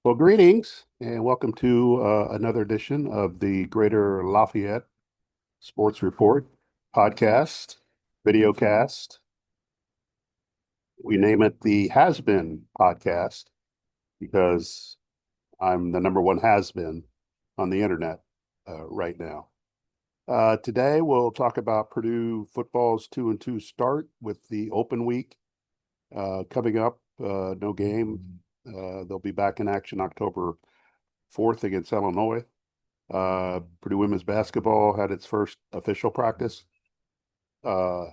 Well, greetings and welcome to another edition of the Greater Lafayette Sports Report podcast, videocast. We name it the Has Been podcast because I'm the number one has been on the internet right now. Today, we'll talk about Purdue football's 2-2 start with the open week coming up. No game. They'll be back in action October 4th against Illinois. Purdue women's basketball had its first official practice uh,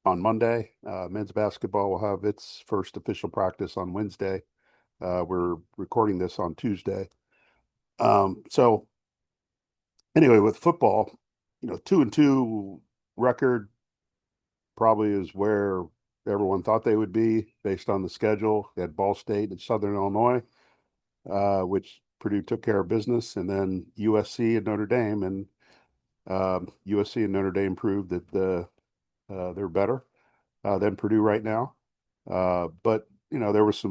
on Monday. Men's basketball will have its first official practice on Wednesday. We're recording this on Tuesday. So anyway, with football, 2-2 record probably is where everyone thought they would be based on the schedule. They had Ball State and Southern Illinois, which Purdue took care of business, and then USC and Notre Dame, and USC and Notre Dame proved that they're better than Purdue right now. But there was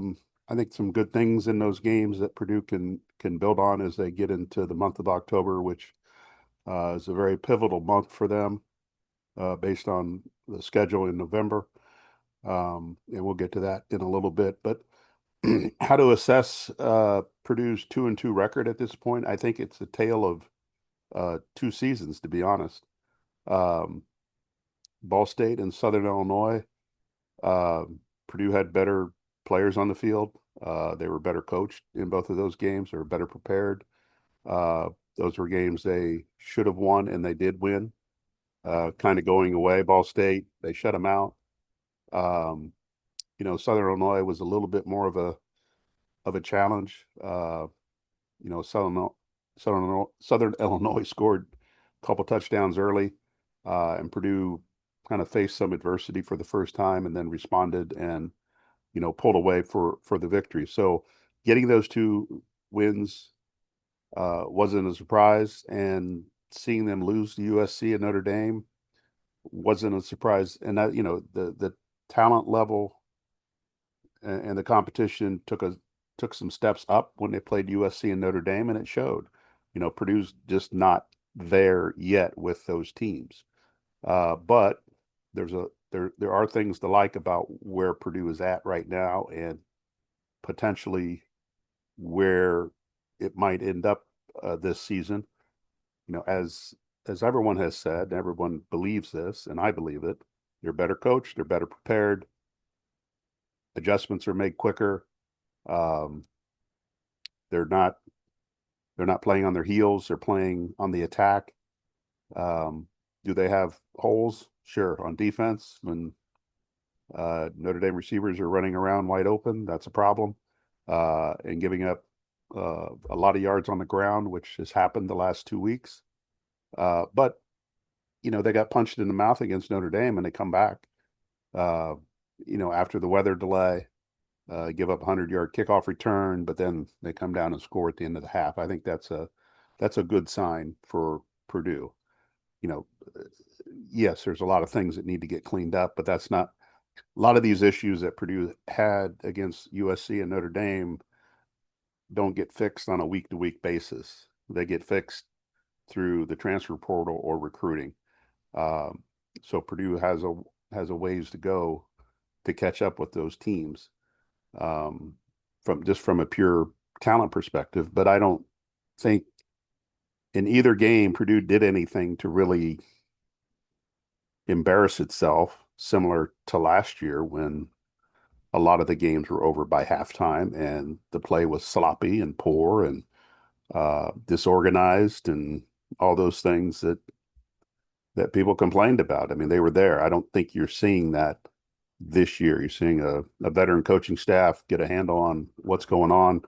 I think, some good things in those games that Purdue can build on as they get into the month of October, which is a very pivotal month for them based on the schedule in November. And we'll get to that in a little bit. But how to assess Purdue's 2-2 record at this point? I think it's a tale of two seasons, to be honest. Um, Ball State and Southern Illinois. Uh, Purdue had better players on the field. They were better coached in both of those games. They were better prepared. Uh, those were games they should have won, and they did win. Kind of going away, Ball State, they shut them out. Um, Southern Illinois was a little bit more of a challenge. Southern Illinois scored a couple touchdowns early, and Purdue kind of faced some adversity for the first time and then responded and pulled away for the victory. So getting those two wins wasn't a surprise, and seeing them lose to USC and Notre Dame wasn't a surprise. And that the talent level and the competition took some steps up when they played USC and Notre Dame, and it showed. Purdue's just not there yet with those teams. But there are things to like about where Purdue is at right now, and potentially where it might end up this season. As everyone has said, everyone believes this, and I believe it. They're better coached, they're better prepared, adjustments are made quicker. Um, they're not they're not playing on their heels, they're playing on the attack. Um, do they have holes? Sure. On defense, when Notre Dame receivers are running around wide open, that's a problem. And giving up a lot of yards on the ground, which has happened the last 2 weeks. But they got punched in the mouth against Notre Dame, and they come back. Uh, after the weather delay, give up a 100-yard kickoff return, but then they come down and score at the end of the half. I think that's a good sign for Purdue. You know, yes, there's a lot of things that need to get cleaned up, but that's not a lot of these issues that Purdue had against USC and Notre Dame don't get fixed on a week-to-week basis. They get fixed through the transfer portal or recruiting. Um, so Purdue has a ways to go to catch up with those teams um, from a pure talent perspective. But I don't think in either game Purdue did anything to really embarrass itself, similar to last year when a lot of the games were over by halftime and the play was sloppy and poor and disorganized and all those things that people complained about. I mean, they were there. I don't think you're seeing that this year. You're seeing a veteran coaching staff get a handle on what's going on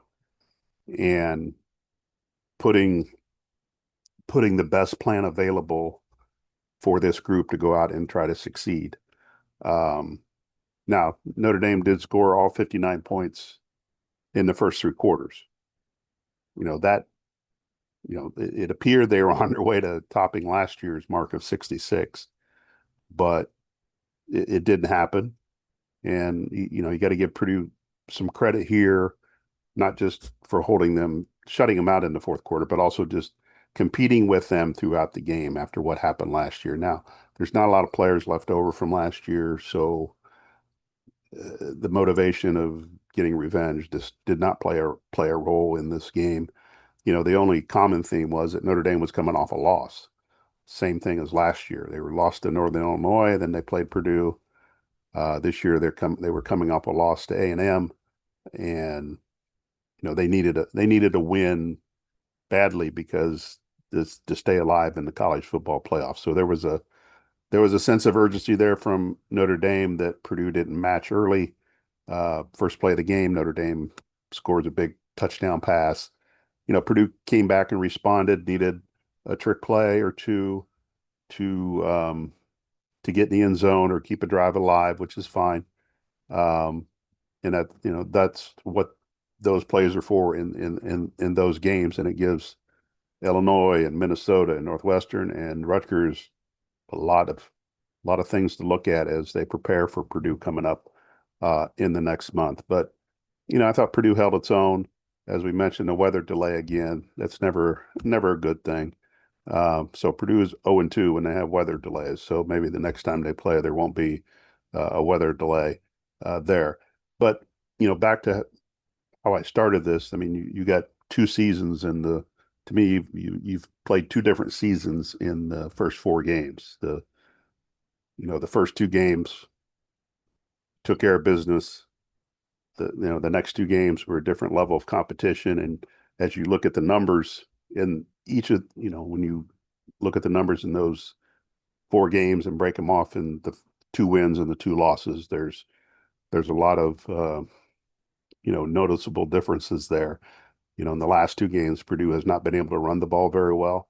and putting putting the best plan available for this group to go out and try to succeed. Um, Now, Notre Dame did score all 59 points in the first three quarters. That it appeared they were on their way to topping last year's mark of 66, but it didn't happen. And you got to give Purdue some credit here. not just for shutting them out in the fourth quarter, but also just competing with them throughout the game after what happened last year. Now, there's not a lot of players left over from last year, so the motivation of getting revenge just did not play a role in this game. The only common theme was that Notre Dame was coming off a loss. Same thing as last year. They were lost to Northern Illinois, then they played Purdue. This year they were coming off a loss to A&M, and they needed a win badly because this to stay alive in the college football playoffs. So there was a sense of urgency there from Notre Dame that Purdue didn't match early. First play of the game, Notre Dame scores a big touchdown pass. Purdue came back and responded, needed a trick play or two to to get in the end zone or keep a drive alive, which is fine. Um, and that's what those plays are for in those games, and it gives Illinois and Minnesota and Northwestern and Rutgers a lot of things to look at as they prepare for Purdue coming up in the next month. But I thought Purdue held its own. As we mentioned, the weather delay again. That's never a good thing. So Purdue is 0-2 when they have weather delays. So maybe the next time they play, there won't be a weather delay there. But back to how I started this. I mean, you got 2 seasons in the. To me, you've played 2 different seasons in the first 4 games. The first 2 games took care of business. The next 2 games were a different level of competition. And as you look at the numbers in each of, when you look at the numbers in those 4 games and break them off in the 2 wins and the 2 losses, there's a lot of, noticeable differences there. In the last 2 games, Purdue has not been able to run the ball very well,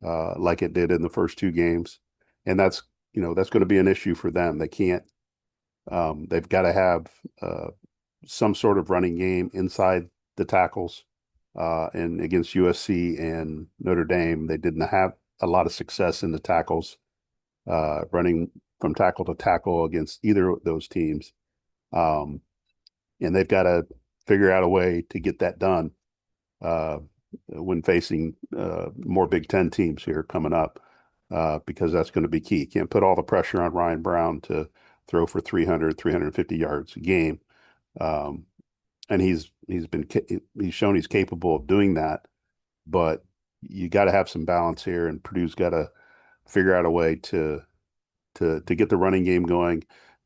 like it did in the first 2 games. And that's going to be an issue for them. They've got to have some sort of running game inside the tackles. And against USC and Notre Dame, they didn't have a lot of success in the tackles, running from tackle to tackle against either of those teams. Um, and they've got to figure out a way to get that done uh, when facing more Big Ten teams here coming up, because that's going to be key. Can't put all the pressure on Ryan Brown to throw for 300, 350 yards a game. Um, and he's shown he's capable of doing that, but you got to have some balance here, and Purdue's got to figure out a way to get the running game going.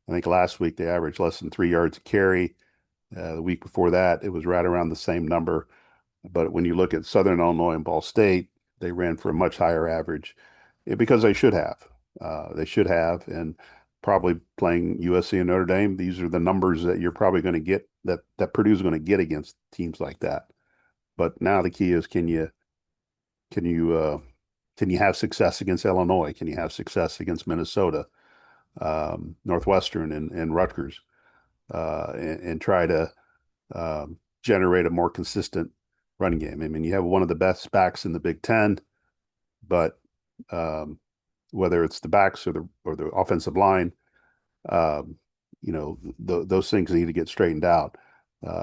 I think last week they averaged less than 3 yards a carry. The week before that, it was right around the same number. But when you look at Southern Illinois and Ball State, they ran for a much higher average because they should have. And probably playing USC and Notre Dame, these are the numbers that you're probably going to get that Purdue's going to get against teams like that. But now the key is can you uh, can you have success against Illinois? Can you have success against Minnesota, Northwestern, and Rutgers, and try to generate a more consistent running game? I mean, you have one of the best backs in the Big Ten, but um, whether it's the backs or the offensive line, um, those things need to get straightened out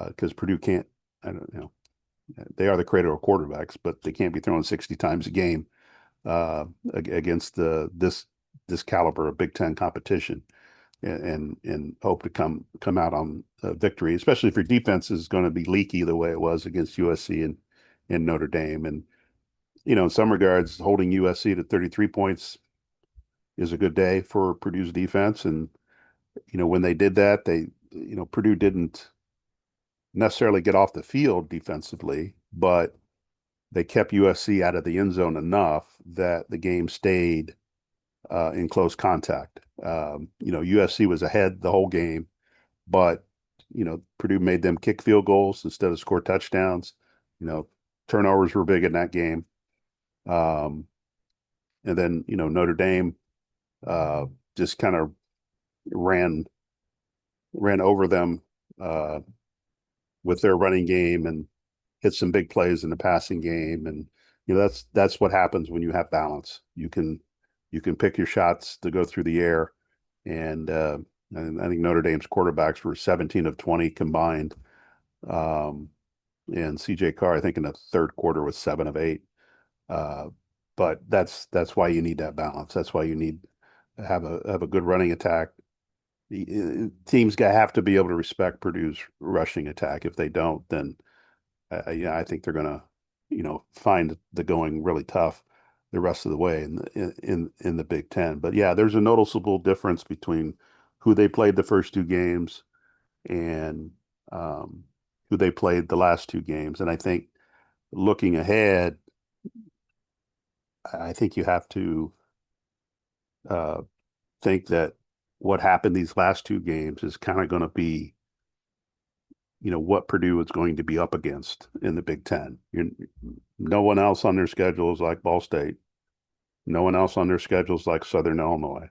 because Purdue can't. I don't know. They are the cradle of quarterbacks, but they can't be throwing 60 times a game against this caliber of Big Ten competition, and hope to come out on a victory, especially if your defense is going to be leaky the way it was against USC and Notre Dame. And in some regards, holding USC to 33 points is a good day for Purdue's defense. And when they did that, Purdue didn't necessarily get off the field defensively, but they kept USC out of the end zone enough that the game stayed in close contact. USC was ahead the whole game, but Purdue made them kick field goals instead of score touchdowns. Turnovers were big in that game. Um, and then Notre Dame just kind of ran over them uh, with their running game and hit some big plays in the passing game. And that's what happens when you have balance. You can pick your shots to go through the air. And I think Notre Dame's quarterbacks were 17 of 20 combined. Um, and CJ Carr, I think in the third quarter was 7 of 8. Uh, but that's why you need that balance. That's why you need to have a good running attack. Teams have to be able to respect Purdue's rushing attack. If they don't, then yeah, I think they're gonna, find the going really tough the rest of the way in the Big Ten. But yeah, there's a noticeable difference between who they played the first two games and who they played the last two games. And I think looking ahead, I think you have to uh, think that what happened these last two games is kind of going to be, what Purdue is going to be up against in the Big Ten. No one else on their schedule is like Ball State. No one else on their schedule is like Southern Illinois.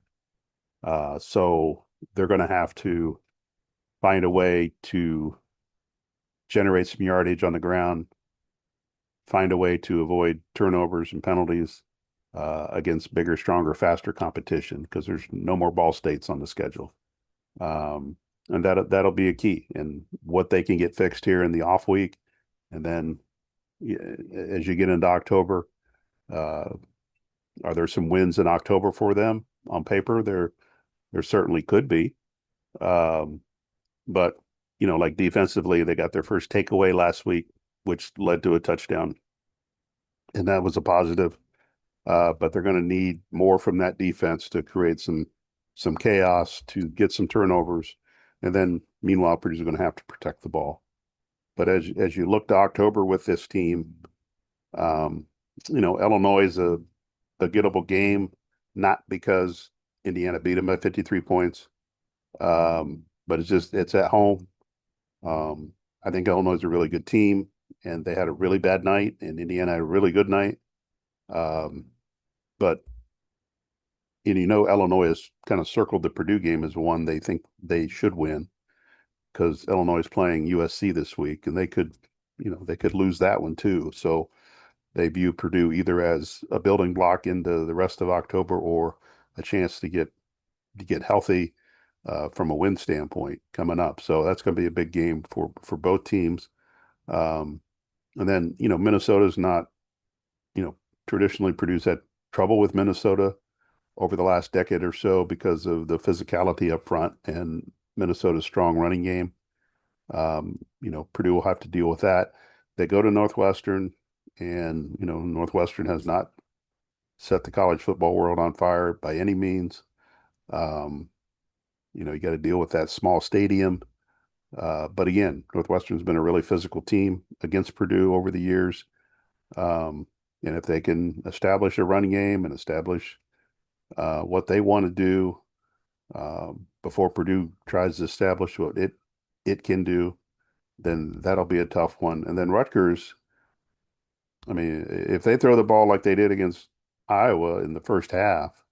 So they're going to have to find a way to generate some yardage on the ground, find a way to avoid turnovers and penalties against bigger, stronger, faster competition because there's no more Ball States on the schedule. And that'll be a key and what they can get fixed here in the off week. And then as you get into October, uh, are there some wins in October for them on paper? There certainly could be. Um, but like defensively, they got their first takeaway last week, which led to a touchdown, and that was a positive. But they're going to need more from that defense to create some chaos, to get some turnovers, and then meanwhile, Purdue's going to have to protect the ball. But as you look to October with this team, um, Illinois is a gettable game, not because Indiana beat them by 53 points, but it's at home. Um, I think Illinois is a really good team, and they had a really bad night, and Indiana had a really good night. Um, but Illinois has kind of circled the Purdue game as one they think they should win because Illinois is playing USC this week, and they could lose that one too. So they view Purdue either as a building block into the rest of October or a chance to get healthy from a win standpoint coming up. So that's going to be a big game for both teams. Um, and then Minnesota's not traditionally Purdue's had trouble with Minnesota over the last decade or so because of the physicality up front and Minnesota's strong running game. Purdue will have to deal with that. They go to Northwestern, and Northwestern has not set the college football world on fire by any means. Um, you got to deal with that small stadium. But again, Northwestern's been a really physical team against Purdue over the years. Um, and if they can establish a running game and establish what they want to do before Purdue tries to establish what it can do, then that'll be a tough one. And then Rutgers, I mean, if they throw the ball like they did against Iowa in the first half,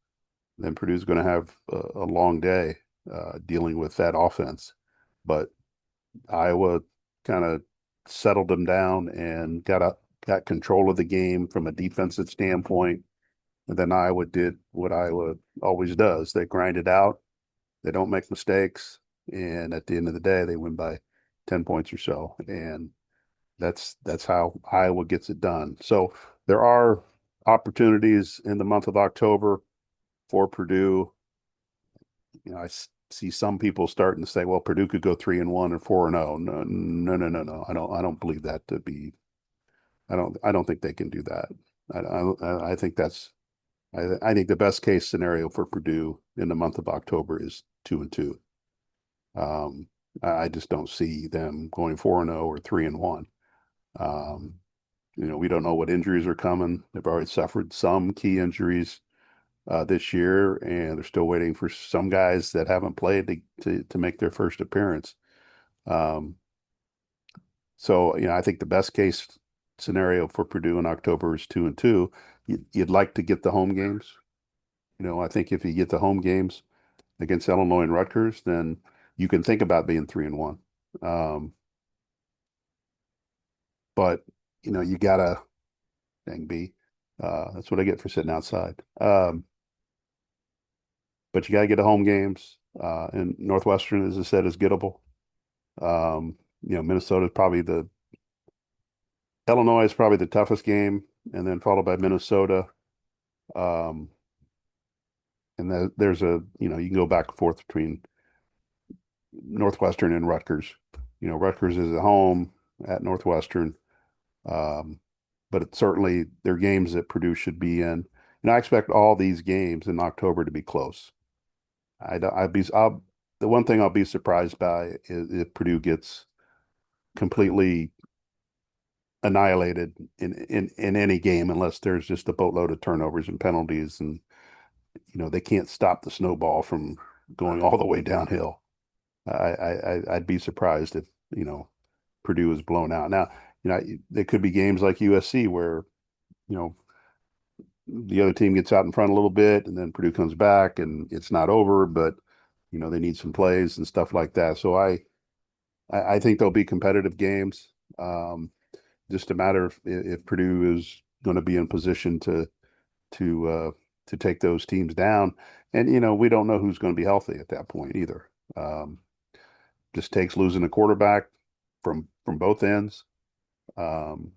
then Purdue's going to have a long day dealing with that offense. But Iowa kind of settled them down and got control of the game from a defensive standpoint. And then Iowa did what Iowa always does. They grind it out. They don't make mistakes. And at the end of the day, they win by 10 points or so. And that's how Iowa gets it done. So there are opportunities in the month of October for Purdue. I see some people starting to say, well, Purdue could go 3-1 or 4-0. No, no, no, no, no. I don't believe that to be. I don't think they can do that. I think I think the best case scenario for Purdue in the month of October is 2-2. Um, I just don't see them going 4-0 or 3-1. Um, we don't know what injuries are coming. They've already suffered some key injuries this year, and they're still waiting for some guys that haven't played to make their first appearance. Um, so, I think the best case scenario for Purdue in October is 2-2. You'd like to get the home games. I think if you get the home games against Illinois and Rutgers, then you can think about being 3-1. Um, but you gotta dang be. That's what I get for sitting outside. But you gotta get the home games. And Northwestern, as I said, is gettable. Minnesota is probably Illinois is probably the toughest game, and then followed by Minnesota. Um, and there's you can go back and forth between Northwestern and Rutgers. Rutgers is at home at Northwestern. Um, but it's certainly they're games that Purdue should be in. And I expect all these games in October to be close. The one thing I'll be surprised by is if Purdue gets completely annihilated in any game unless there's just a boatload of turnovers and penalties and they can't stop the snowball from going all the way downhill. I'd be surprised if Purdue is blown out. Now, there could be games like USC where you know the other team gets out in front a little bit and then Purdue comes back and it's not over, but they need some plays and stuff like that. So I think there'll be competitive games. Um, just a matter of if Purdue is going to be in position to uh, to take those teams down. And we don't know who's going to be healthy at that point either. Just takes losing a quarterback from both ends. Um,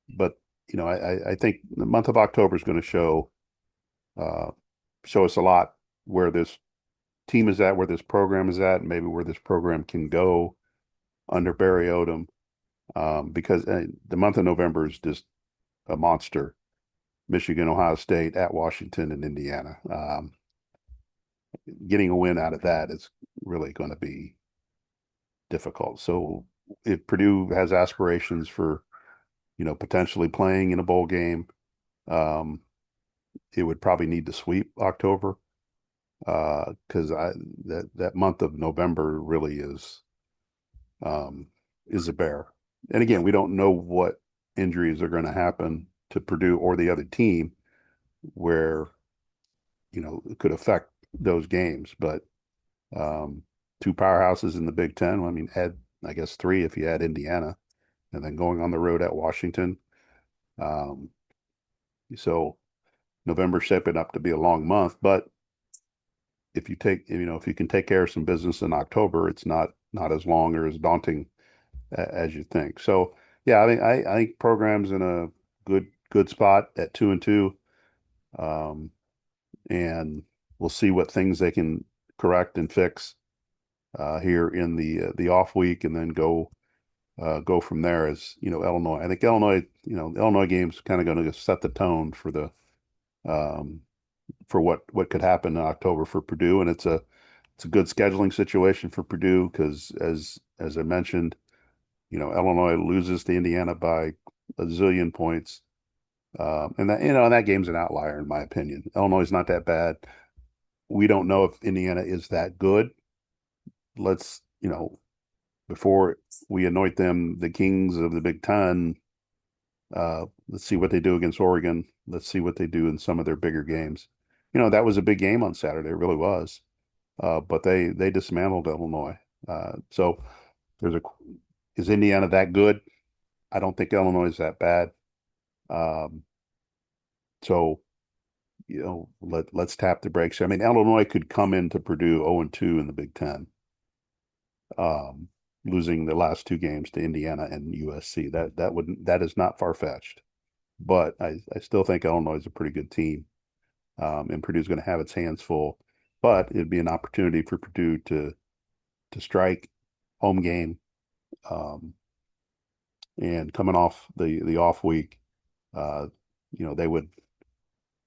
but I think the month of October is going to uh, show us a lot where this team is at, where this program is at, and maybe where this program can go under Barry Odom. Because the month of November is just a monster. Michigan, Ohio State, at Washington, and Indiana. Getting a win out of that is really going to be difficult. So if Purdue has aspirations for, potentially playing in a bowl game, um, it would probably need to sweep October because that month of November really um, is a bear. And again, we don't know what injuries are going to happen to Purdue or the other team where it could affect those games. But two powerhouses in the Big Ten. Well, I mean, add I guess three if you add Indiana, and then going on the road at Washington. Um, so November shaping up to be a long month, but if you can take care of some business in October, it's not as long or as daunting as you think. So yeah, I think programs in a good spot at 2-2, um, and we'll see what things they can correct and fix here in the off week, and then go from there. As Illinois. I think the Illinois game's kind of going to set the tone um, for what could happen in October for Purdue, and it's a good scheduling situation for Purdue because as I mentioned, Illinois loses to Indiana by a zillion points. And that game's an outlier in my opinion. Illinois is not that bad. We don't know if Indiana is that good. Let's, before we anoint them the kings of the Big Ten, let's see what they do against Oregon. Let's see what they do in some of their bigger games. That was a big game on Saturday. It really was. But they dismantled Illinois. So there's a is Indiana that good? I don't think Illinois is that bad. Um, so let's tap the brakes. I mean, Illinois could come into Purdue 0-2 in the Big Ten, um, losing the last two games to Indiana and USC. That is not far-fetched. But I still think Illinois is a pretty good team, and Purdue's going to have its hands full. But it'd be an opportunity for Purdue to strike home game, um, and coming off the off week, uh,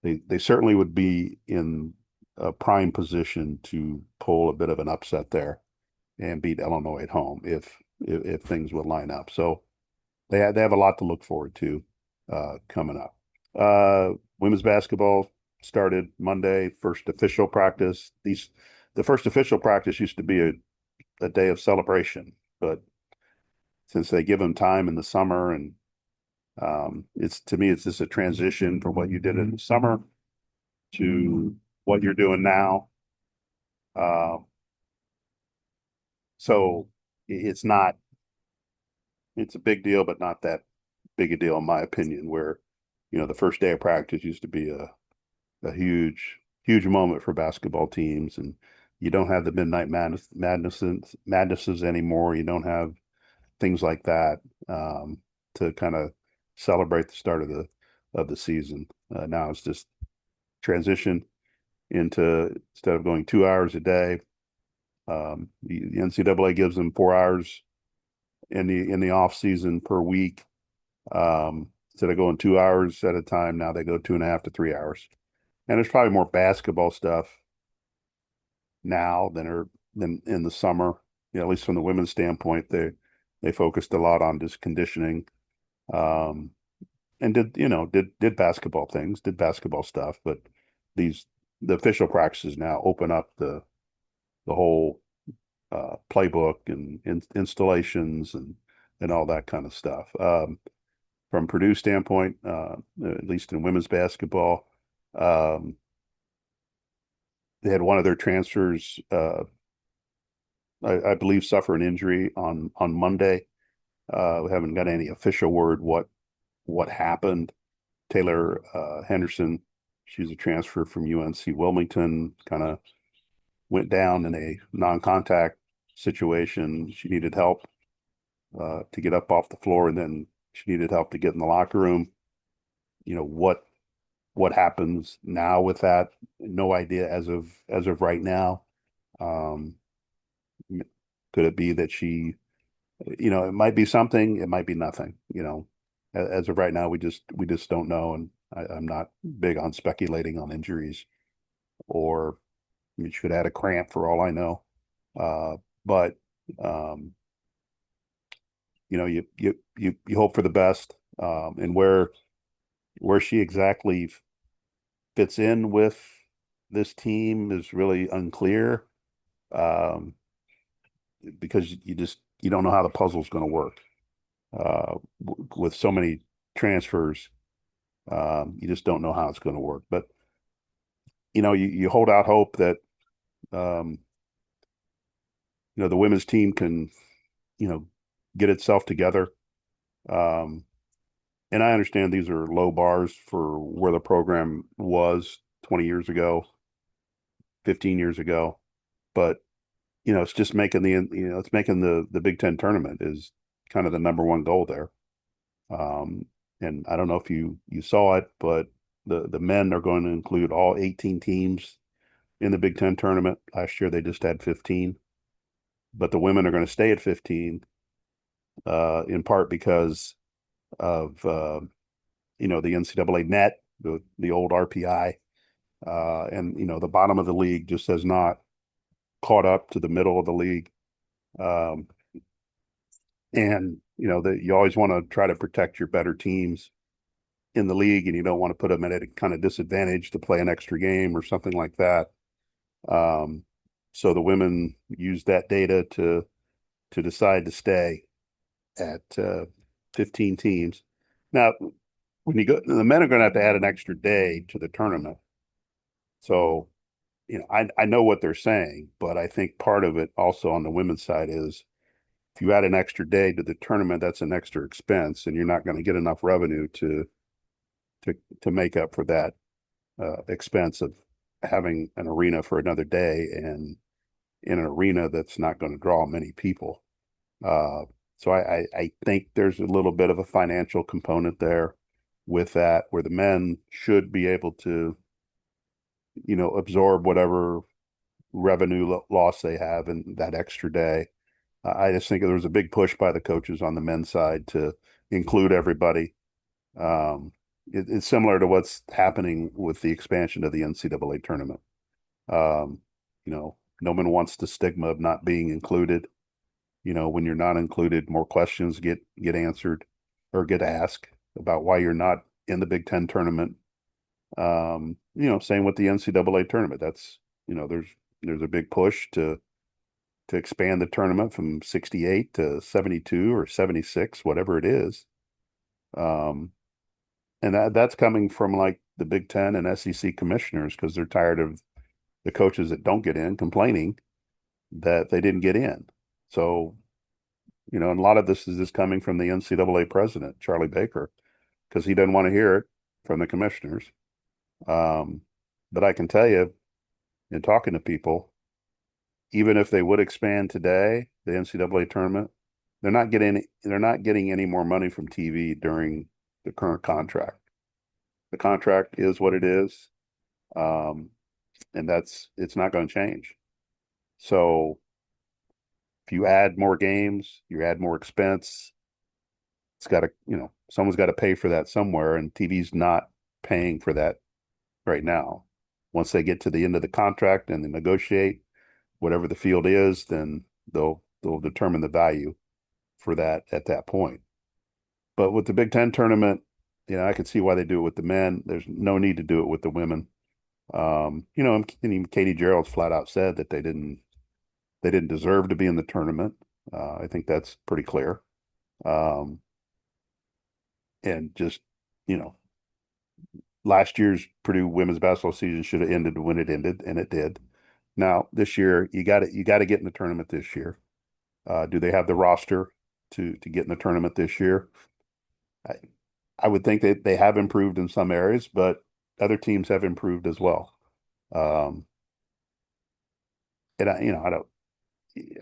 they certainly would be in a prime position to pull a bit of an upset there and beat Illinois at home if things would line up. So they have a lot to look forward to coming up. Women's basketball started Monday, first official practice. The first official practice used to be a day of celebration, but since they give them time in the summer and it's to me, it's just a transition from what you did in the summer to what you're doing now. Uh, so it's not, it's a big deal, but not that big a deal in my opinion, where, the first day of practice used to be a huge moment for basketball teams. And you don't have the midnight madnesses anymore. You don't have things like that to kind of celebrate the start of the season. Now it's just transition into instead of going 2 hours a day, the NCAA gives them 4 hours in the off season per week. Instead of going 2 hours at a time, now they go 2.5 to 3 hours. And there's probably more basketball stuff now than in the summer. At least from the women's standpoint, they focused a lot on just conditioning, um, and did basketball things, did basketball stuff. But these the official practices now open up the whole playbook and installations and all that kind of stuff. From Purdue standpoint, at least in women's basketball, um, they had one of their transfers, I believe, suffer an injury on Monday. We haven't got any official word what happened. Taylor Henderson, she's a transfer from UNC Wilmington, kind of went down in a non-contact situation. She needed help to get up off the floor, and then she needed help to get in the locker room. You know what happens now with that? No idea as of right now. Um, could it be that she, it might be something, it might be nothing. As of right now, we just don't know, and I'm not big on speculating on injuries, or you should add a cramp for all I know. But um, you hope for the best, and where she exactly fits in with this team is really unclear, um, because you don't know how the puzzle's going to work with so many transfers. You just don't know how it's going to work. But you hold out hope that um, the women's team can you know get itself together. Um, and I understand these are low bars for where the program was 20 years ago, 15 years ago, but it's just making it's making the Big Ten tournament is kind of the number one goal there. Um, and I don't know if you saw it, but the men are going to include all 18 teams in the Big Ten tournament. Last year they just had 15, but the women are going to stay at 15, in part because of the NCAA net, the old RPI, and the bottom of the league just has not caught up to the middle of the league. Um, and that you always want to try to protect your better teams in the league, and you don't want to put them at a kind of disadvantage to play an extra game or something like that. Um, so the women use that data to decide to stay at 15 teams. Now, when you go, the men are going to have to add an extra day to the tournament. So, I know what they're saying, but I think part of it also on the women's side is if you add an extra day to the tournament, that's an extra expense, and you're not going to get enough revenue to make up for that expense of having an arena for another day and in an arena that's not going to draw many people. Uh, so I think there's a little bit of a financial component there with that, where the men should be able to, absorb whatever revenue loss they have in that extra day. I just think there was a big push by the coaches on the men's side to include everybody. It's similar to what's happening with the expansion of the NCAA tournament. Um, no one wants the stigma of not being included. When you're not included, more questions get answered or get asked about why you're not in the Big Ten tournament. Same with the NCAA tournament. That's, there's a big push to expand the tournament from 68 to 72 or 76, whatever it is. Um, and that's coming from like the Big Ten and SEC commissioners because they're tired of the coaches that don't get in complaining that they didn't get in. So, and a lot of this is just coming from the NCAA president, Charlie Baker, because he doesn't want to hear it from the commissioners. Um, but I can tell you, in talking to people, even if they would expand today, the NCAA tournament, they're not getting any more money from TV during the current contract. The contract is what it is, um, and it's not going to change. So if you add more games, you add more expense. It's got to, someone's got to pay for that somewhere, and TV's not paying for that right now. Once they get to the end of the contract and they negotiate whatever the field is, then they'll determine the value for that at that point. But with the Big Ten tournament, I can see why they do it with the men. There's no need to do it with the women. And even Katie Gearlds flat out said that they didn't deserve to be in the tournament. I think that's pretty clear. Um, and just, you know, last year's Purdue women's basketball season should have ended when it ended, and it did. Now this year, you got to get in the tournament this year. Do they have the roster to get in the tournament this year? I, I would think that they have improved in some areas, but other teams have improved as well. Um, and I don't.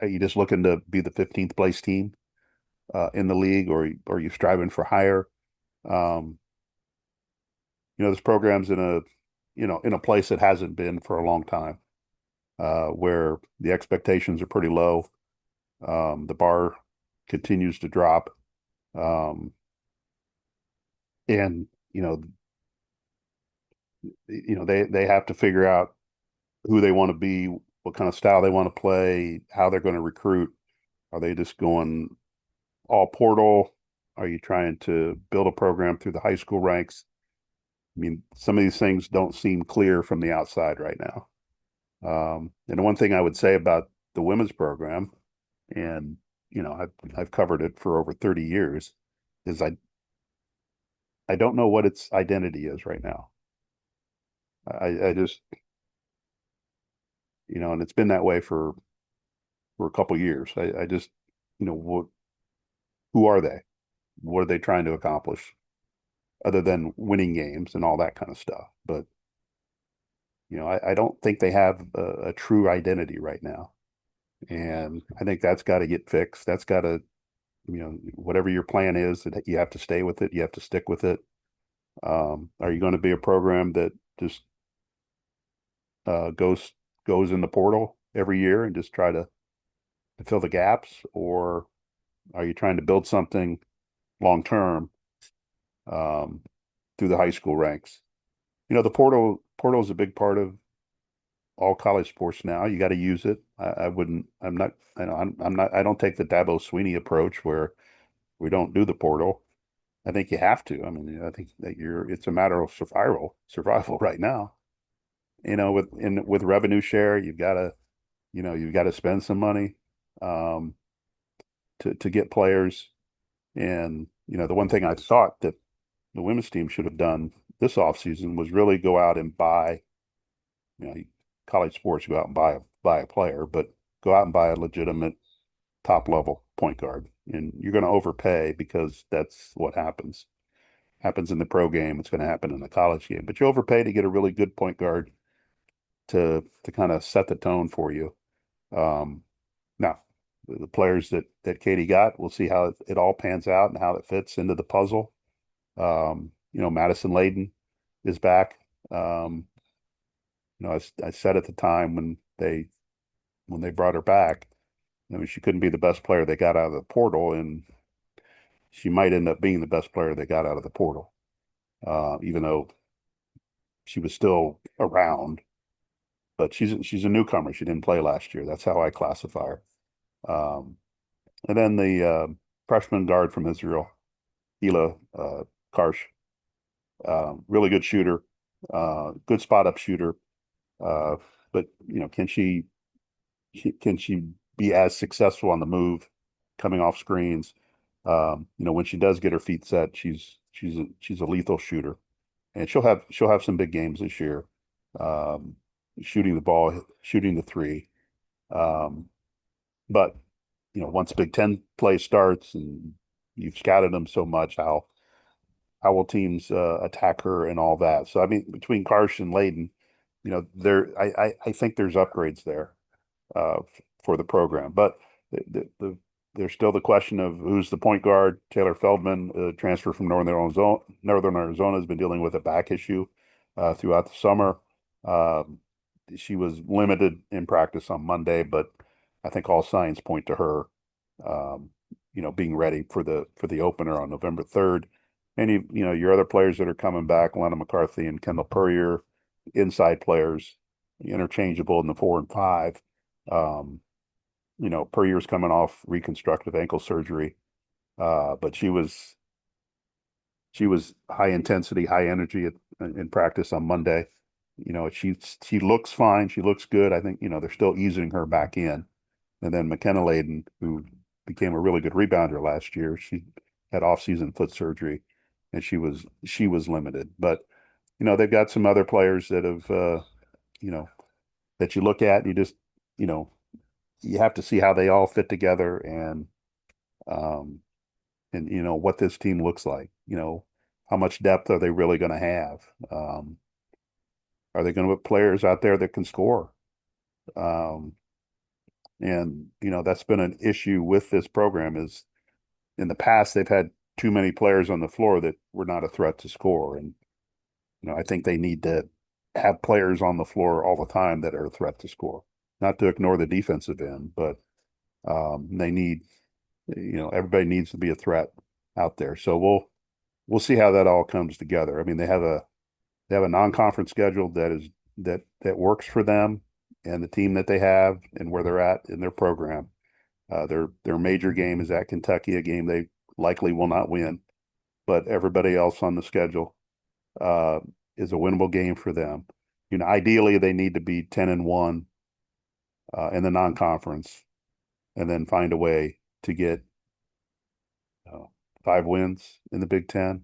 Are you just looking to be the 15th place team in the league, or are you striving for higher? Um, this program's in a place that hasn't been for a long time, where the expectations are pretty low. The bar continues to drop, um, and they have to figure out who they want to be, what kind of style they want to play, how they're going to recruit. Are they just going all portal? Are you trying to build a program through the high school ranks? I mean, some of these things don't seem clear from the outside right now. And the one thing I would say about the women's program, and I've covered it for over 30 years, is I don't know what its identity is right now. I just and it's been that way for a couple years. I just what who are they? What are they trying to accomplish other than winning games and all that kind of stuff? But I don't think they have a true identity right now. And I think that's got to get fixed. That's got to, whatever your plan is, that you have to stay with it. You have to stick with it. Are you going to be a program that just goes in the portal every year and just try to fill the gaps, or are you trying to build something long term um, through the high school ranks? The portal is a big part of all college sports now. You got to use it. I wouldn't. I'm not. I'm not. I don't take the Dabo Sweeney approach where we don't do the portal. I think you have to. I mean, I think that it's a matter of survival right now. With revenue share, you've got to spend some money um, to get players. And the one thing I thought that the women's team should have done this offseason was really go out and buy. You know, college sports go out and buy a player, but go out and buy a legitimate top level point guard, and you're going to overpay because that's what happens in the pro game. It's going to happen in the college game, but you overpay to get a really good point guard to kind of set the tone for you. Um, Now, the players that Katie got, we'll see how it all pans out and how it fits into the puzzle. Madison Layden is back. Um, I said at the time when they brought her back, I mean, she couldn't be the best player they got out of the portal, and she might end up being the best player they got out of the portal, even though she was still around. But she's a newcomer. She didn't play last year. That's how I classify her. Um, and then the freshman guard from Israel, Hila Karsh, really good shooter, good spot up shooter. Uh, but can she be as successful on the move, coming off screens? When she does get her feet set, she's a lethal shooter, and she'll have some big games this year, um, shooting the ball, shooting the three. Um, but once Big Ten play starts and you've scouted them so much, how will teams attack her and all that? So I mean, between Karsh and Layden, I think there's upgrades there for the program. But the there's still the question of who's the point guard. Taylor Feldman, transfer from Northern Arizona, has been dealing with a back issue throughout the summer. Um, she was limited in practice on Monday, but I think all signs point to her, um, being ready for the opener on November 3rd. And your other players that are coming back, Lana McCarthy and Kendall Purrier, inside players, interchangeable in the 4 and 5. Um, Puryear's coming off reconstructive ankle surgery, but she was high intensity, high energy in practice on Monday. She looks fine. She looks good. I think they're still easing her back in. And then McKenna Layden, who became a really good rebounder last year, she had off-season foot surgery, and she was limited. But they've got some other players that have you know that you look at and you just you know you have to see how they all fit together um, and what this team looks like. How much depth are they really going to have? Are they going to put players out there that can score? Um, and that's been an issue with this program is in the past they've had too many players on the floor that were not a threat to score. And I think they need to have players on the floor all the time that are a threat to score. Not to ignore the defensive end, but they need everybody needs to be a threat out there. So we'll see how that all comes together. I mean, they have a non-conference schedule that works for them and the team that they have and where they're at in their program. Their major game is at Kentucky, a game they likely will not win, but everybody else on the schedule uh, is a winnable game for them. Ideally they need to be 10-1 in the non-conference, and then find a way to get uh, 5 wins in the Big Ten,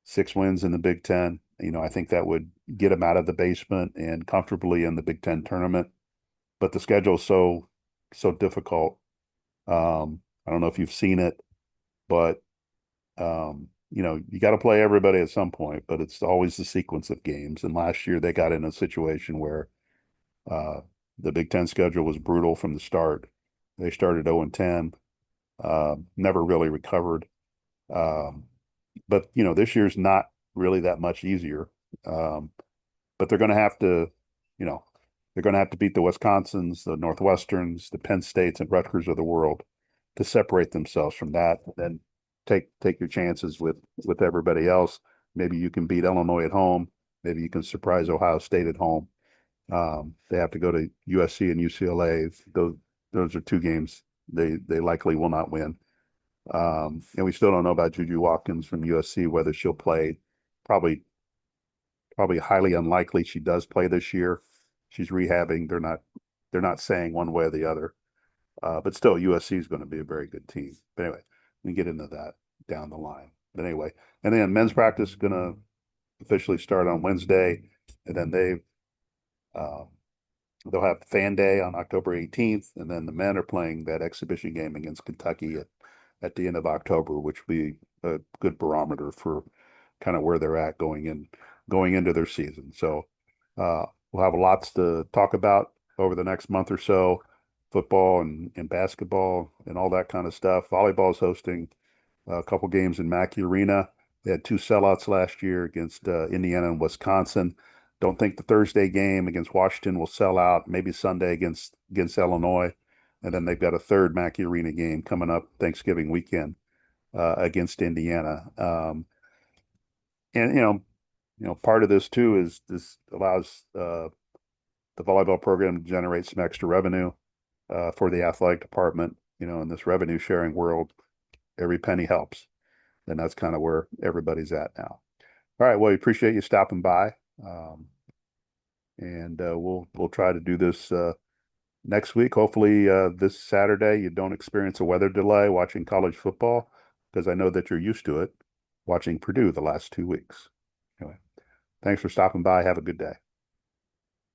6 wins in the Big Ten. I think that would get them out of the basement and comfortably in the Big Ten tournament. But the schedule is so difficult. I don't know if you've seen it, but you got to play everybody at some point, but it's always the sequence of games. And last year they got in a situation where uh, the Big Ten schedule was brutal from the start. They started 0-10, never really recovered. Um, but this year's not really that much easier. Um, but they're going to have to, you know, they're going to have to beat the Wisconsins, the Northwesterns, the Penn States, and Rutgers of the world to separate themselves from that. And then take your chances with everybody else. Maybe you can beat Illinois at home. Maybe you can surprise Ohio State at home. They have to go to USC and UCLA. Those are two games they likely will not win. And we still don't know about Juju Watkins from USC, whether she'll play. Probably, probably highly unlikely she does play this year. She's rehabbing. They're not saying one way or the other. But still, USC is going to be a very good team. But anyway, we can get into that down the line. But anyway, and then men's practice is going to officially start on Wednesday, and then um, they'll have Fan Day on October 18th, and then the men are playing that exhibition game against Kentucky at the end of October, which will be a good barometer for kind of where they're at going into their season. So we'll have lots to talk about over the next month or so, football and basketball and all that kind of stuff. Volleyball is hosting a couple games in Mackey Arena. They had two sellouts last year against Indiana and Wisconsin. Don't think the Thursday game against Washington will sell out. Maybe Sunday against Illinois, and then they've got a third Mackey Arena game coming up Thanksgiving weekend against Indiana. And part of this too is this allows the volleyball program to generate some extra revenue for the athletic department. In this revenue sharing world, every penny helps, and that's kind of where everybody's at now. All right, well, we appreciate you stopping by, and we'll try to do this next week. Hopefully, this Saturday you don't experience a weather delay watching college football, because I know that you're used to it watching Purdue the last 2 weeks. Anyway, thanks for stopping by. Have a good day.